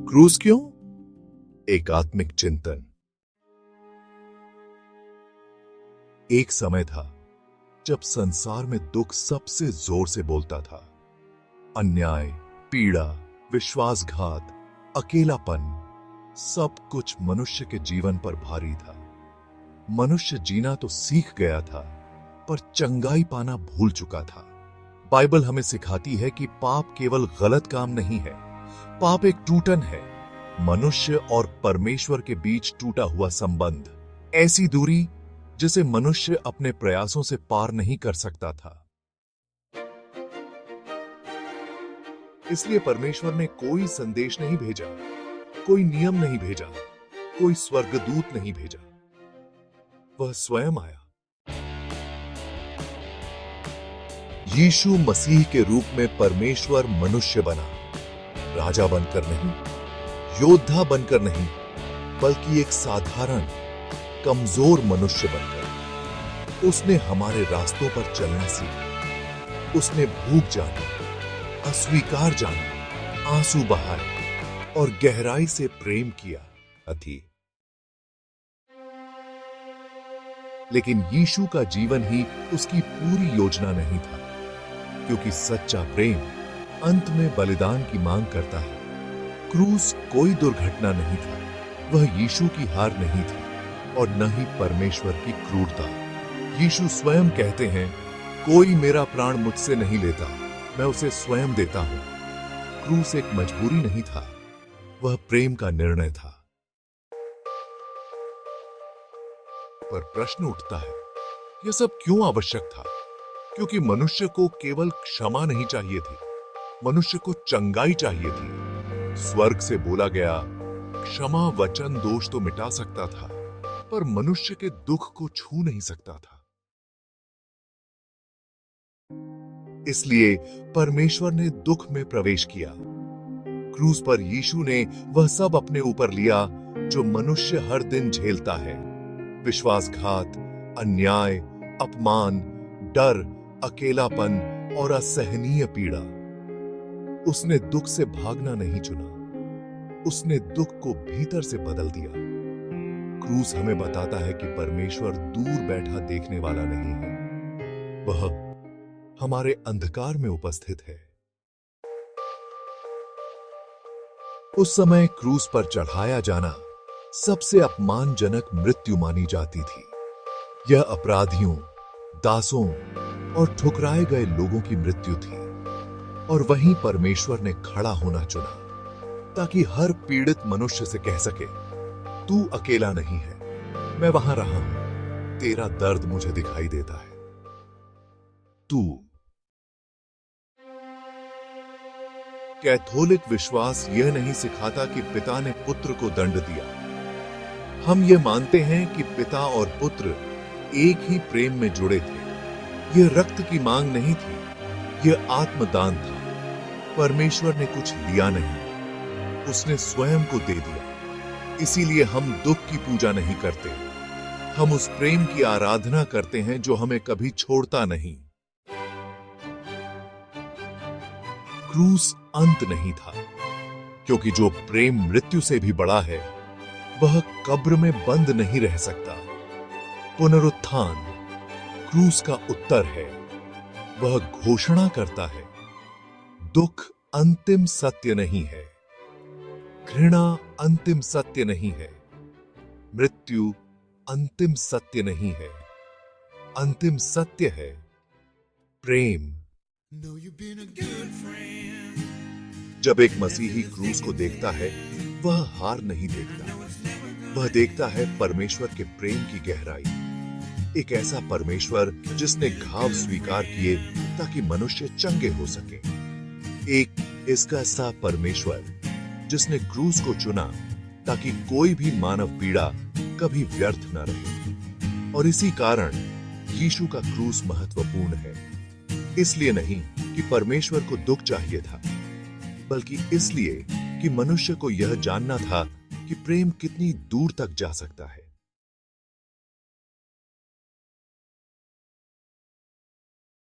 क्रूस क्यों? एकात्मिक चिंतन। एक समय था जब संसार में दुख सबसे जोर से बोलता था। अन्याय, पीड़ा, विश्वासघात, अकेलापन, सब कुछ मनुष्य के जीवन पर भारी था। मनुष्य जीना तो सीख गया था, पर चंगाई पाना भूल चुका था। बाइबल हमें सिखाती है कि पाप केवल गलत काम नहीं है, पाप एक टूटन है, मनुष्य और परमेश्वर के बीच टूटा हुआ संबंध, ऐसी दूरी जिसे मनुष्य अपने प्रयासों से पार नहीं कर सकता था। इसलिए परमेश्वर ने कोई संदेश नहीं भेजा, कोई नियम नहीं भेजा, कोई स्वर्गदूत नहीं भेजा। वह स्वयं आया। यीशु मसीह के रूप में परमेश्वर मनुष्य बना, राजा बनकर नहीं, योद्धा बनकर नहीं, बल्कि एक साधारण कमजोर मनुष्य बनकर। उसने हमारे रास्तों पर चलना सीखा। उसने भूख जानी, अस्वीकार जाना, आंसू बहाए और गहराई से प्रेम किया थी। लेकिन यीशु का जीवन ही उसकी पूरी योजना नहीं था, क्योंकि सच्चा प्रेम अंत में बलिदान की मांग करता है। क्रूस कोई दुर्घटना नहीं था, वह यीशु की हार नहीं थी और न ही परमेश्वर की क्रूरता। यीशु स्वयं कहते हैं, कोई मेरा प्राण मुझसे नहीं लेता, मैं उसे स्वयं देता हूं। क्रूस एक मजबूरी नहीं था, वह प्रेम का निर्णय था। पर प्रश्न उठता है, यह सब क्यों आवश्यक था? क्योंकि मनुष्य को केवल क्षमा नहीं चाहिए थी, मनुष्य को चंगाई चाहिए थी। स्वर्ग से बोला गया, क्षमा वचन दोष तो मिटा सकता था, पर मनुष्य के दुख को छू नहीं सकता था। इसलिए परमेश्वर ने दुख में प्रवेश किया। क्रूस पर यीशु ने वह सब अपने ऊपर लिया जो मनुष्य हर दिन झेलता है। विश्वासघात, अन्याय, अपमान, डर, अकेलापन और असहनीय पीड़ा। उसने दुख से भागना नहीं चुना, उसने दुख को भीतर से बदल दिया। क्रूस हमें बताता है कि परमेश्वर दूर बैठा देखने वाला नहीं है, वह हमारे अंधकार में उपस्थित है। उस समय क्रूस पर चढ़ाया जाना सबसे अपमानजनक मृत्यु मानी जाती थी। यह अपराधियों, दासों और ठुकराए गए लोगों की मृत्यु थी, और वहीं परमेश्वर ने खड़ा होना चुना ताकि हर पीड़ित मनुष्य से कह सके, तू अकेला नहीं है, मैं वहां रहा हूं, तेरा दर्द मुझे दिखाई देता है। तू। कैथोलिक विश्वास यह नहीं सिखाता कि पिता ने पुत्र को दंड दिया। हम यह मानते हैं कि पिता और पुत्र एक ही प्रेम में जुड़े थे। यह रक्त की मांग नहीं थी, यह आत्मदान था। परमेश्वर ने कुछ लिया नहीं, उसने स्वयं को दे दिया। इसीलिए हम दुख की पूजा नहीं करते, हम उस प्रेम की आराधना करते हैं जो हमें कभी छोड़ता नहीं। क्रूस अंत नहीं था, क्योंकि जो प्रेम मृत्यु से भी बड़ा है, वह कब्र में बंद नहीं रह सकता। पुनरुत्थान क्रूस का उत्तर है। वह घोषणा करता है, दुख अंतिम सत्य नहीं है, घृणा अंतिम सत्य नहीं है, मृत्यु अंतिम सत्य नहीं है, अंतिम सत्य है प्रेम। जब एक मसीही क्रूस को देखता है, वह हार नहीं देखता, वह देखता है परमेश्वर के प्रेम की गहराई। एक ऐसा परमेश्वर जिसने घाव स्वीकार किए ताकि मनुष्य चंगे हो सके। एक इसका सा परमेश्वर जिसने क्रूस को चुना ताकि कोई भी मानव पीड़ा कभी व्यर्थ न रहे। और इसी कारण यीशु का क्रूस महत्वपूर्ण है। इसलिए नहीं कि परमेश्वर को दुख चाहिए था, बल्कि इसलिए कि मनुष्य को यह जानना था कि प्रेम कितनी दूर तक जा सकता है।